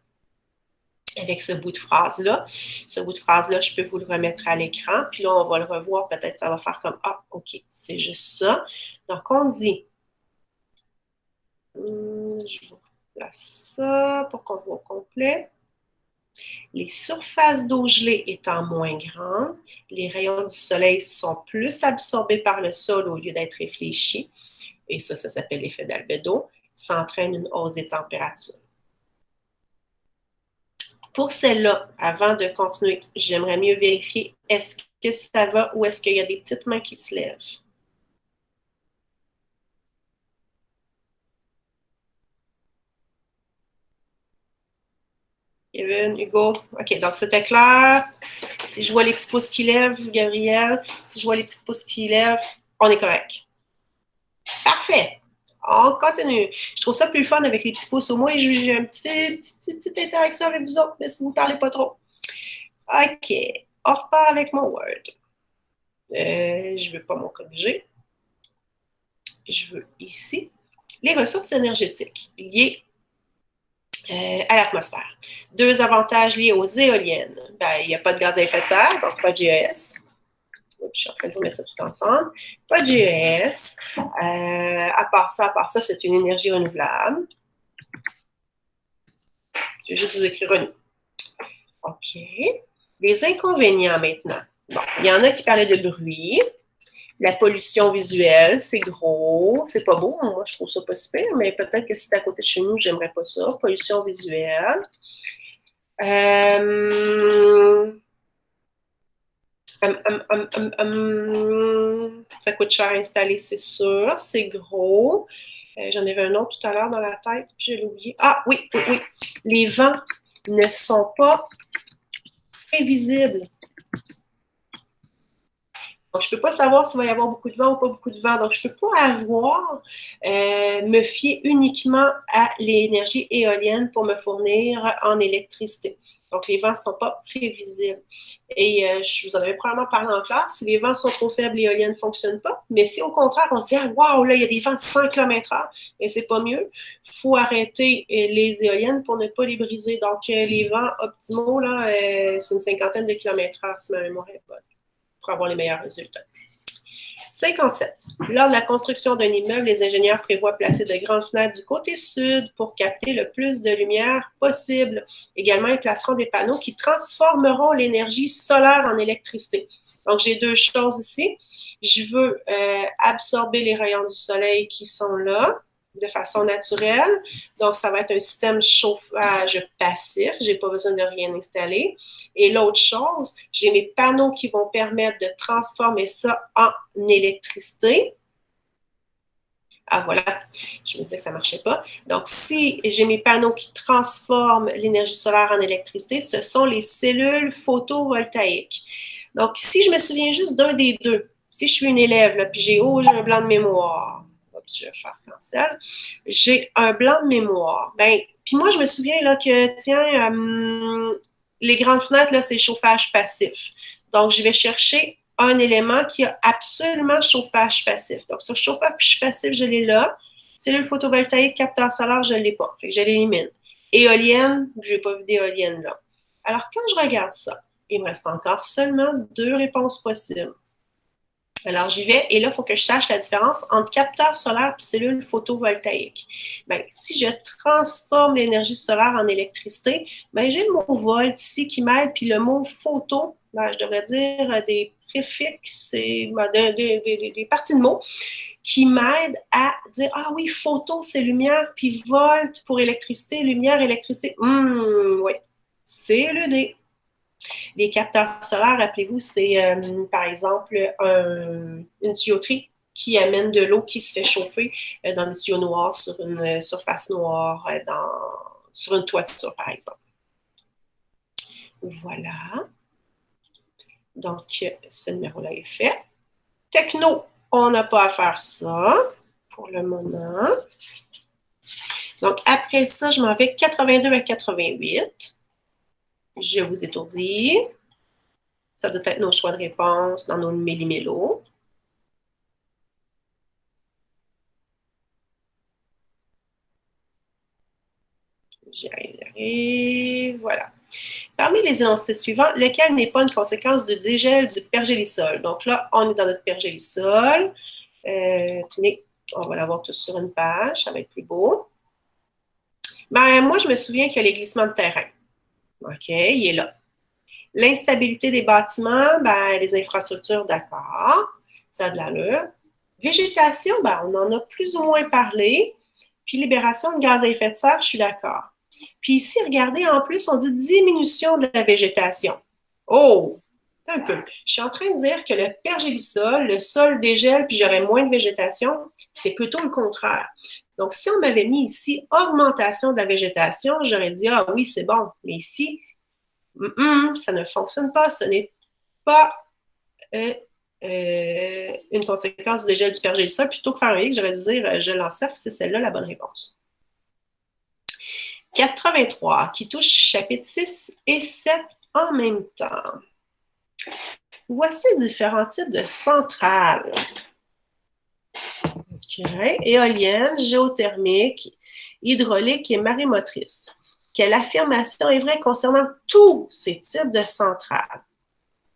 avec ce bout de phrase-là. Ce bout de phrase-là, je peux vous le remettre à l'écran. Puis là, on va le revoir. Peut-être ça va faire comme « Ah, OK, c'est juste ça. » Donc, on dit je vous place ça pour qu'on voit au complet. Les surfaces d'eau gelée étant moins grandes, les rayons du soleil sont plus absorbés par le sol au lieu d'être réfléchis. Et ça s'appelle l'effet d'albédo. Ça entraîne une hausse des températures. Pour celle-là, avant de continuer, j'aimerais mieux vérifier est-ce que ça va ou est-ce qu'il y a des petites mains qui se lèvent. Kevin, Hugo. OK, donc c'était clair. Si je vois les petits pouces qui lèvent, Gabriel, si je vois les petits pouces qui lèvent, on est correct. Parfait. On continue. Je trouve ça plus fun avec les petits pouces. Au moins, j'ai une petite interaction avec vous autres, mais si vous ne parlez pas trop. OK. On repart avec mon Word. Je ne veux pas m'en corriger. Je veux ici. Les ressources énergétiques liées à l'atmosphère. 2 avantages liés aux éoliennes. Ben, il n'y a pas de gaz à effet de serre, donc pas de GES. Je suis en train de vous mettre ça tout ensemble. Pas de GES. À part ça, c'est une énergie renouvelable. Je vais juste vous écrire renou. OK. Les inconvénients maintenant. Bon, il y en a qui parlaient de bruit. La pollution visuelle, c'est gros, c'est pas beau. Moi, je trouve ça pas super, mais peut-être que si c'est à côté de chez nous, j'aimerais pas ça. Pollution visuelle. Ça coûte cher à installer, c'est sûr. C'est gros. J'en avais un autre tout à l'heure dans la tête, puis je l'ai oublié. Ah oui, oui, oui. Les vents ne sont pas prévisibles. Donc, je ne peux pas savoir s'il va y avoir beaucoup de vent ou pas beaucoup de vent. Donc, je ne peux pas me fier uniquement à l'énergie éolienne pour me fournir en électricité. Donc, les vents ne sont pas prévisibles. Et je vous en avais probablement parlé en classe. Si les vents sont trop faibles, l'éolienne ne fonctionne pas. Mais si au contraire, on se dit, ah, waouh, là, il y a des vents de 100 km/h, mais c'est pas mieux. Il faut arrêter les éoliennes pour ne pas les briser. Donc, les vents optimaux, là, c'est une cinquantaine de kilomètres/heure, si ma mémoire est bonne, pour avoir les meilleurs résultats. 57. Lors de la construction d'un immeuble, les ingénieurs prévoient placer de grandes fenêtres du côté sud pour capter le plus de lumière possible. Également, ils placeront des panneaux qui transformeront l'énergie solaire en électricité. Donc, j'ai deux choses ici. Je veux absorber les rayons du soleil qui sont là de façon naturelle. Donc, ça va être un système chauffage passif. Je n'ai pas besoin de rien installer. Et l'autre chose, j'ai mes panneaux qui vont permettre de transformer ça en électricité. Ah, voilà, je me disais que ça ne marchait pas. Donc, si j'ai mes panneaux qui transforment l'énergie solaire en électricité, ce sont les cellules photovoltaïques. Donc, si je me souviens juste d'un des deux, si je suis une élève, là, puis j'ai un blanc de mémoire, je vais faire cancel, j'ai un blanc de mémoire. Ben, puis moi, je me souviens là, que, tiens, les grandes fenêtres, là, c'est le chauffage passif. Donc, je vais chercher un élément qui a absolument chauffage passif. Donc, sur chauffage passif, je l'ai là. Cellule photovoltaïque, capteur solaire, je ne l'ai pas. Fait que je l'élimine. Éolienne, je n'ai pas vu d'éolienne là. Alors, quand je regarde ça, il me reste encore seulement deux réponses possibles. Alors, j'y vais et là, il faut que je sache la différence entre capteur solaire et cellule photovoltaïque. Bien, si je transforme l'énergie solaire en électricité, bien, j'ai le mot volt ici qui m'aide, puis le mot photo, bien, je devrais dire des préfixes, ben, des parties de mots qui m'aident à dire, ah oui, photo, c'est lumière, puis volt pour électricité, lumière, électricité. Oui, c'est le D. Les capteurs solaires, rappelez-vous, c'est par exemple une tuyauterie qui amène de l'eau qui se fait chauffer dans des tuyaux noirs sur une surface noire, sur une toiture, par exemple. Voilà. Donc, ce numéro-là est fait. Techno, on n'a pas à faire ça pour le moment. Donc, après ça, je m'en vais 82 à 88. Je vous étourdis. Ça doit être nos choix de réponse dans nos méli-mélos. J'y arrive. Voilà. Parmi les énoncés suivants, lequel n'est pas une conséquence du dégel du pergélisol? Donc là, on est dans notre pergélisol. Tenez, on va l'avoir tout sur une page, ça va être plus beau. Ben, moi, je me souviens qu'il y a les glissements de terrain. OK, il est là. L'instabilité des bâtiments, ben, les infrastructures, d'accord, ça a de l'allure. Végétation, ben, on en a plus ou moins parlé. Puis libération de gaz à effet de serre, je suis d'accord. Puis ici, regardez, en plus, on dit diminution de la végétation. Oh, un peu. Je suis en train de dire que le pergélisol, le sol dégèle, puis j'aurais moins de végétation. C'est plutôt le contraire. Donc, si on m'avait mis ici augmentation de la végétation, j'aurais dit, ah oui, c'est bon. Mais ici, ça ne fonctionne pas. Ce n'est pas une conséquence du dégel du pergélisol. Plutôt que faire un X, j'aurais dû dire, je l'encercle, c'est celle-là la bonne réponse. 83, qui touche chapitres 6 et 7 en même temps. Voici différents types de centrales. Okay. Éolienne, géothermique, hydraulique et marémotrice. Quelle affirmation est vraie concernant tous ces types de centrales?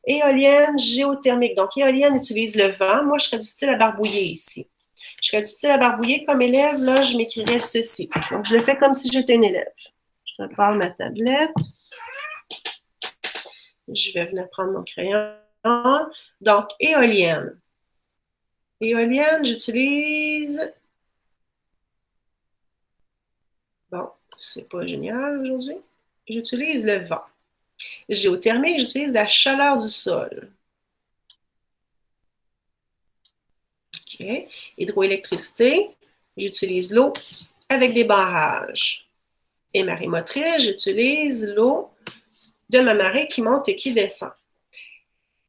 Éolienne, géothermique. Donc, éolienne utilise le vent. Moi, je serais du style à barbouiller ici. Je serais du style à barbouiller comme élève, là, je m'écrirais ceci. Donc, je le fais comme si j'étais une élève. Je prépare ma tablette. Je vais venir prendre mon crayon. Donc, éolienne. Éolienne, j'utilise... Bon, c'est pas génial aujourd'hui. J'utilise le vent. Géothermique, j'utilise la chaleur du sol. OK. Hydroélectricité, j'utilise l'eau avec des barrages. Et marée motrice, j'utilise l'eau de ma marée qui monte et qui descend.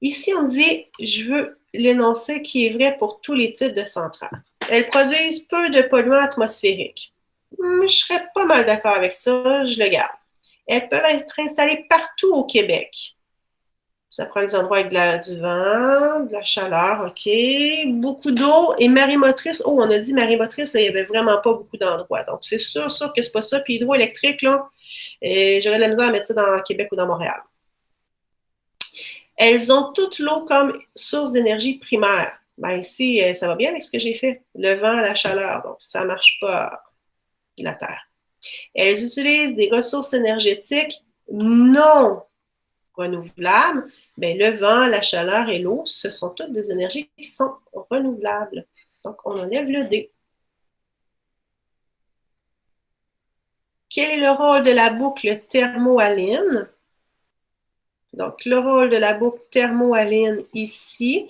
Ici, on dit, je veux l'énoncé qui est vrai pour tous les types de centrales. Elles produisent peu de polluants atmosphériques. Je serais pas mal d'accord avec ça, je le garde. Elles peuvent être installées partout au Québec. Ça prend des endroits avec du vent, de la chaleur, OK. Beaucoup d'eau et marée motrice. Oh, on a dit marée motrice, là, il n'y avait vraiment pas beaucoup d'endroits. Donc, c'est sûr que c'est pas ça. Puis hydroélectrique, là, j'aurais de la misère à mettre ça dans Québec ou dans Montréal. Elles ont toute l'eau comme source d'énergie primaire. Ben ici, ça va bien avec ce que j'ai fait. Le vent, la chaleur, donc ça ne marche pas la Terre. Elles utilisent des ressources énergétiques non renouvelables. Bien, le vent, la chaleur et l'eau, ce sont toutes des énergies qui sont renouvelables. Donc, on enlève le D. Quel est le rôle de la boucle thermohaline? Donc, le rôle de la boucle thermohaline ici,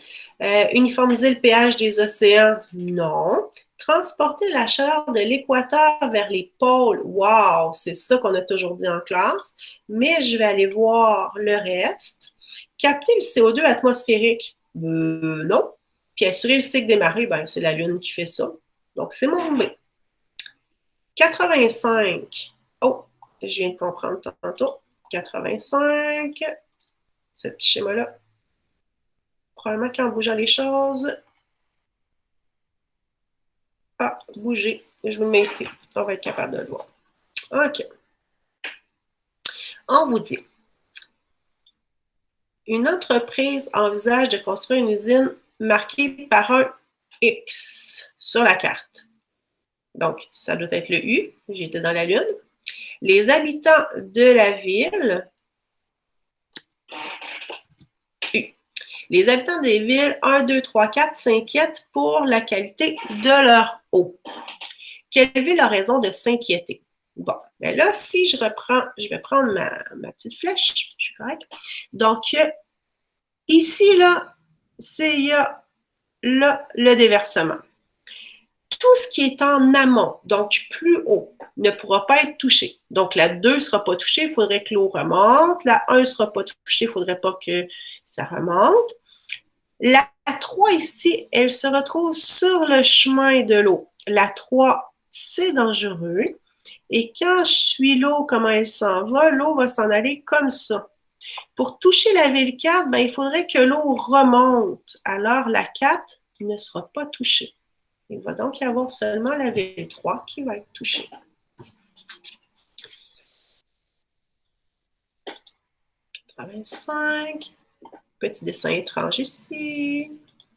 uniformiser le pH des océans, non. Transporter la chaleur de l'équateur vers les pôles, wow, c'est ça qu'on a toujours dit en classe, mais je vais aller voir le reste. Capter le CO2 atmosphérique, non. Puis assurer le cycle des marées, ben, c'est la Lune qui fait ça. Donc, c'est mon B. 85. Oh, je viens de comprendre tantôt. 85. Ce petit schéma-là. Probablement qu'en bougeant les choses. Ah, bouger. Je vous le mets ici. On va être capable de le voir. OK. On vous dit. Une entreprise envisage de construire une usine marquée par un X sur la carte. Donc, ça doit être le U. J'étais dans la Lune. Les habitants de la ville... Les habitants des villes 1, 2, 3, 4 s'inquiètent pour la qualité de leur eau. Quelle ville a raison de s'inquiéter? Bon, ben là, si je reprends, je vais prendre ma petite flèche, je suis correcte. Donc, ici, là, il y a là, le déversement. Tout ce qui est en amont, donc plus haut, ne pourra pas être touché. Donc, la 2 ne sera pas touchée, il faudrait que l'eau remonte. La 1 ne sera pas touchée, il ne faudrait pas que ça remonte. La 3 ici, elle se retrouve sur le chemin de l'eau. La 3, c'est dangereux. Et quand je suis l'eau, comment elle s'en va? L'eau va s'en aller comme ça. Pour toucher la ville 4, ben, il faudrait que l'eau remonte. Alors, la 4 ne sera pas touchée. Il va donc y avoir seulement la ville 3 qui va être touchée. « 85. Petit dessin étrange ici.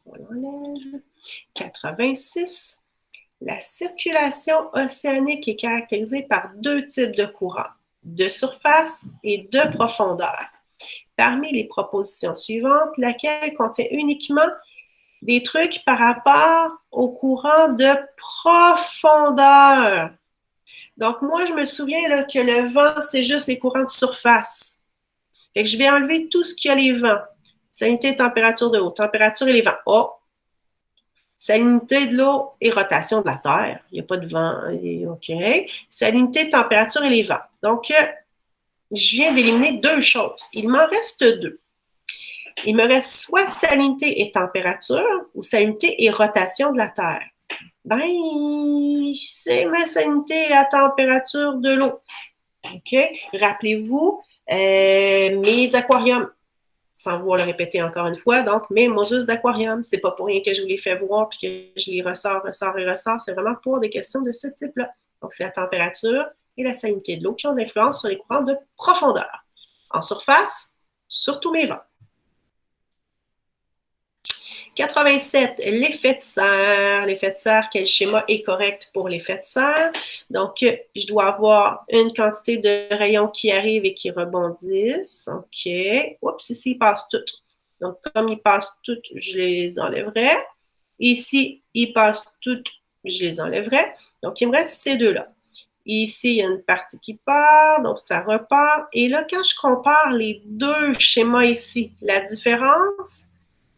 On l'enlève. 86. La circulation océanique est caractérisée par deux types de courants, de surface et de profondeur. Parmi les propositions suivantes, laquelle contient uniquement des trucs par rapport au courant de profondeur? Donc, moi, je me souviens là, que le vent, c'est juste les courants de surface. Fait que je vais enlever tout ce qui a les vents. Salinité, température de l'eau, température et les vents. Oh! Salinité de l'eau et rotation de la Terre. Il n'y a pas de vent. OK. Salinité, température et les vents. Donc, je viens d'éliminer deux choses. Il m'en reste deux. Il me reste soit salinité et température ou salinité et rotation de la Terre. Ben, c'est ma salinité et la température de l'eau. OK? Rappelez-vous, mes aquariums, sans vouloir le répéter encore une fois, donc mes mosus d'aquarium, c'est pas pour rien que je vous les fais voir puis que je les ressors, c'est vraiment pour des questions de ce type-là. Donc, c'est la température et la salinité de l'eau qui ont d'influence sur les courants de profondeur. En surface, surtout mes vents. 87, l'effet de serre. L'effet de serre, quel schéma est correct pour l'effet de serre? Donc, je dois avoir une quantité de rayons qui arrivent et qui rebondissent. OK. Oups, ici, ils passent toutes. Donc, comme ils passent toutes, je les enlèverai. Ici, ils passent toutes, je les enlèverai. Donc, il me reste ces deux-là. Ici, il y a une partie qui part, donc ça repart. Et là, quand je compare les deux schémas ici, la différence,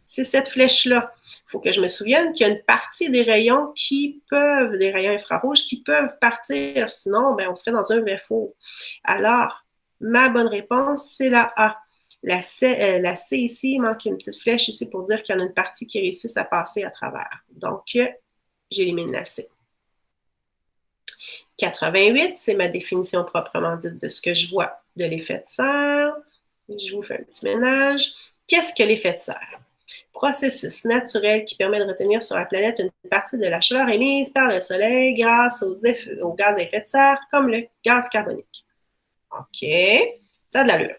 c'est cette flèche-là. Il faut que je me souvienne qu'il y a une partie des rayons des rayons infrarouges, qui peuvent partir. Sinon, ben, on serait dans un V-four. Alors, ma bonne réponse, c'est la A. La C ici, il manque une petite flèche ici pour dire qu'il y en a une partie qui réussit à passer à travers. Donc, j'élimine la C. 88, c'est ma définition proprement dite de ce que je vois de l'effet de serre. Je vous fais un petit ménage. Qu'est-ce que l'effet de serre? Processus naturel qui permet de retenir sur la planète une partie de la chaleur émise par le Soleil grâce aux gaz à effet de serre, comme le gaz carbonique. OK, ça a de l'allure.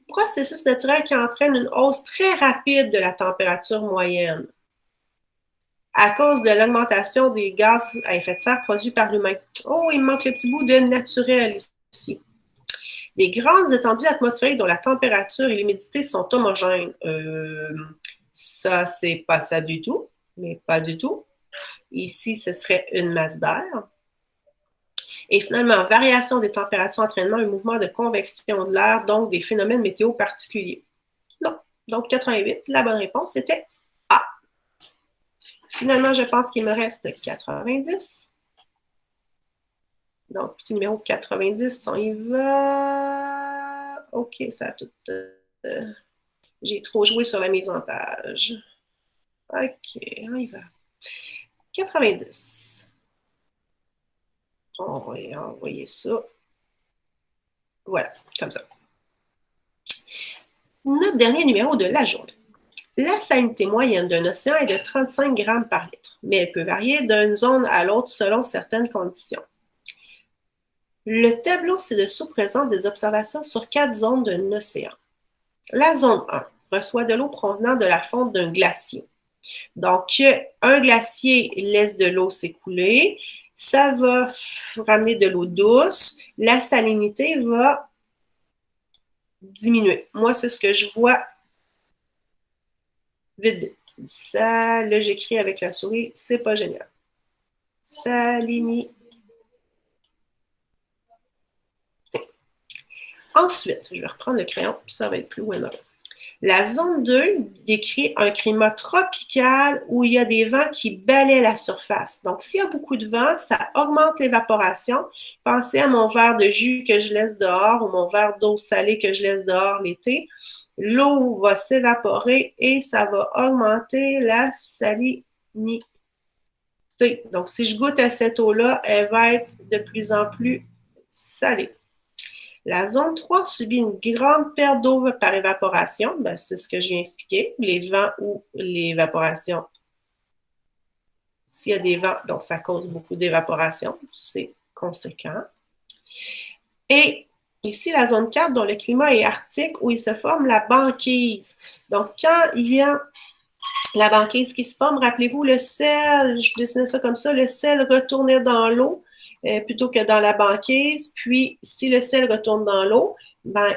Processus naturel qui entraîne une hausse très rapide de la température moyenne à cause de l'augmentation des gaz à effet de serre produits par l'humain. Oh, il me manque le petit bout de naturel ici. Des grandes étendues atmosphériques dont la température et l'humidité sont homogènes. Ça, c'est pas ça du tout, mais pas du tout. Ici, ce serait une masse d'air. Et finalement, variation des températures entraînant un mouvement de convection de l'air, donc des phénomènes météo particuliers. Non. Donc, 88, la bonne réponse était A. Finalement, je pense qu'il me reste 90. Donc, petit numéro 90, on y va. OK, ça a tout... j'ai trop joué sur la mise en page. OK, on y va. 90. On va envoyer ça. Voilà, comme ça. Notre dernier numéro de la journée. La salinité moyenne d'un océan est de 35 grammes par litre, mais elle peut varier d'une zone à l'autre selon certaines conditions. Le tableau ci-dessous présente des observations sur 4 zones d'un océan. La zone 1 reçoit de l'eau provenant de la fonte d'un glacier. Donc, un glacier laisse de l'eau s'écouler, ça va ramener de l'eau douce, la salinité va diminuer. Moi, c'est ce que je vois vite. Ça, là, j'écris avec la souris, c'est pas génial. Salinité. Ensuite, je vais reprendre le crayon, puis ça va être plus winner. La zone 2 décrit un climat tropical où il y a des vents qui balaient la surface. Donc, s'il y a beaucoup de vent, ça augmente l'évaporation. Pensez à mon verre de jus que je laisse dehors ou mon verre d'eau salée que je laisse dehors l'été. L'eau va s'évaporer et ça va augmenter la salinité. Donc, si je goûte à cette eau-là, elle va être de plus en plus salée. La zone 3 subit une grande perte d'eau par évaporation. Ben, c'est ce que je viens d'expliquer. Les vents ou l'évaporation. S'il y a des vents, donc ça cause beaucoup d'évaporation. C'est conséquent. Et ici, la zone 4, dont le climat est arctique, où il se forme la banquise. Donc, quand il y a la banquise qui se forme, rappelez-vous, le sel, je dessinais ça comme ça, le sel retournait dans l'eau. Plutôt que dans la banquise. Puis, si le sel retourne dans l'eau, ben,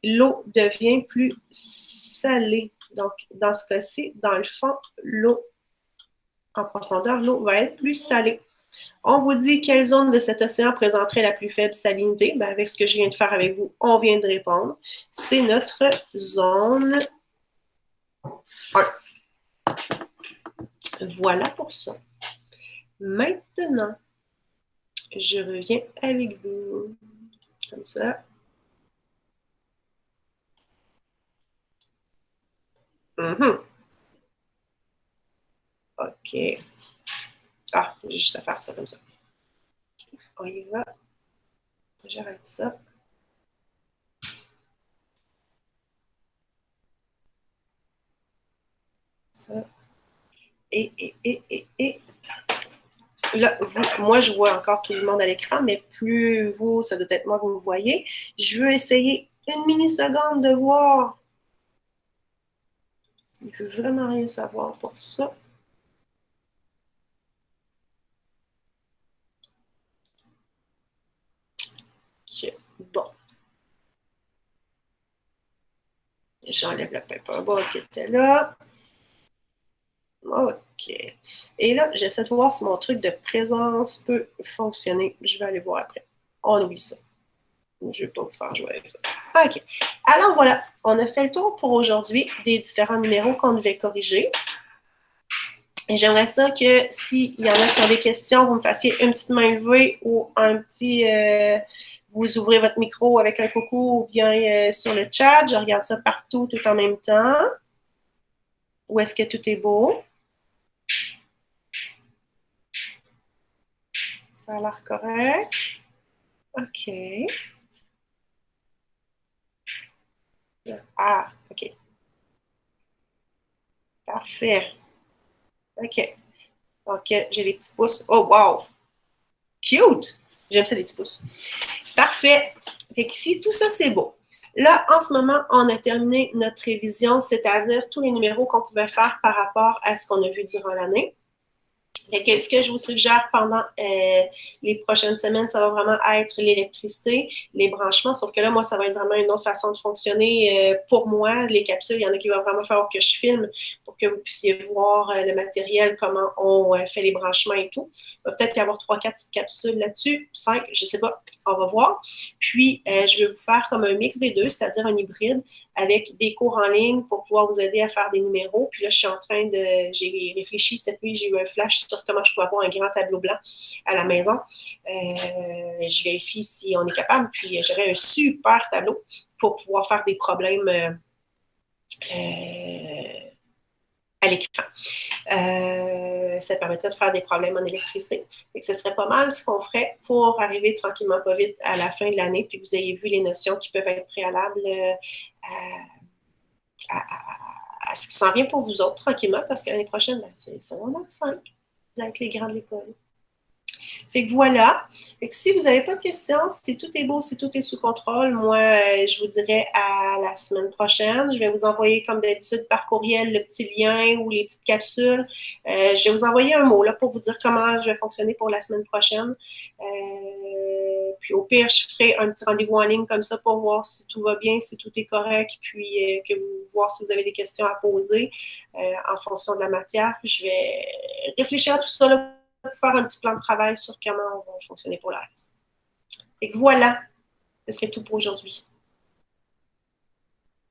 l'eau devient plus salée. Donc, dans ce cas-ci, dans le fond, l'eau en profondeur, l'eau va être plus salée. On vous dit quelle zone de cet océan présenterait la plus faible salinité. Ben, avec ce que je viens de faire avec vous, on vient de répondre. C'est notre zone 1. Voilà pour ça. Maintenant, je reviens avec vous. Comme ça. OK. Ah, j'ai juste à faire ça comme ça. On y va. J'arrête ça. Ça. Et. Là, moi, je vois encore tout le monde à l'écran, mais plus vous, ça doit être moi que vous me voyez. Je veux essayer une mini-seconde de voir Il ne veut vraiment rien savoir pour ça. OK. Bon. J'enlève le paperboard qui était là. OK. Et là, j'essaie de voir si mon truc de présence peut fonctionner. Je vais aller voir après. On oublie ça. Je ne vais pas vous faire jouer avec ça. OK. Alors voilà, on a fait le tour pour aujourd'hui des différents numéros qu'on devait corriger. Et j'aimerais ça que s'il y en a qui ont des questions, vous me fassiez une petite main levée ou un petit... vous ouvrez votre micro avec un coucou ou bien sur le chat. Je regarde ça partout tout en même temps. Ou est-ce que tout est beau? Ça a l'air correct. OK. Ah, OK. Parfait. OK. Donc, j'ai les petits pouces. Oh, wow! Cute! J'aime ça, les petits pouces. Parfait. Fait que si tout ça, c'est beau. Là, en ce moment, on a terminé notre révision, c'est-à-dire tous les numéros qu'on pouvait faire par rapport à ce qu'on a vu durant l'année. Fait que ce que je vous suggère pendant les prochaines semaines, ça va vraiment être l'électricité, les branchements, sauf que là, moi, ça va être vraiment une autre façon de fonctionner pour moi. Les capsules, il y en a qui vont vraiment falloir que je filme pour que vous puissiez voir le matériel, comment on fait les branchements et tout. Il va peut-être y avoir 3-4 petites capsules là-dessus, 5, je ne sais pas, on va voir. Puis, je vais vous faire comme un mix des deux, c'est-à-dire un hybride avec des cours en ligne pour pouvoir vous aider à faire des numéros. Puis là, je suis en train de... J'ai réfléchi cette nuit, j'ai eu un flash sur comment je peux avoir un grand tableau blanc à la maison. Je vérifie si on est capable, puis j'aurai un super tableau pour pouvoir faire des problèmes à l'écran. Ça permettrait de faire des problèmes en électricité. Et que ce serait pas mal ce qu'on ferait pour arriver tranquillement pas vite à la fin de l'année, puis que vous ayez vu les notions qui peuvent être préalables à ce qui s'en vient pour vous autres tranquillement, parce que l'année prochaine, ben, c'est vraiment 5. Vous êtes les grands de l'école. Fait que voilà. Fait que si vous n'avez pas de questions, si tout est beau, si tout est sous contrôle, moi, je vous dirais à la semaine prochaine. Je vais vous envoyer, comme d'habitude, par courriel, le petit lien ou les petites capsules. Je vais vous envoyer un mot là, pour vous dire comment je vais fonctionner pour la semaine prochaine. Puis au pire, je ferai un petit rendez-vous en ligne comme ça pour voir si tout va bien, si tout est correct, puis que vous voir si vous avez des questions à poser en fonction de la matière. Puis je vais réfléchir à tout ça là, pour faire un petit plan de travail sur comment on va fonctionner pour le reste. Et voilà, ce serait tout pour aujourd'hui.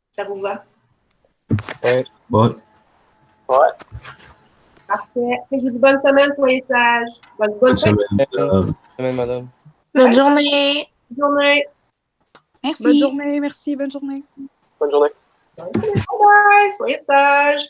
Ça vous va? Ouais. Parfait. Je vous dis bonne semaine, soyez sages. Bonne semaine. Bonne semaine, madame. Bonne journée. Bonne journée. Merci. Bonne journée, merci, bonne journée. Bonne journée. Bye bye, soyez sages.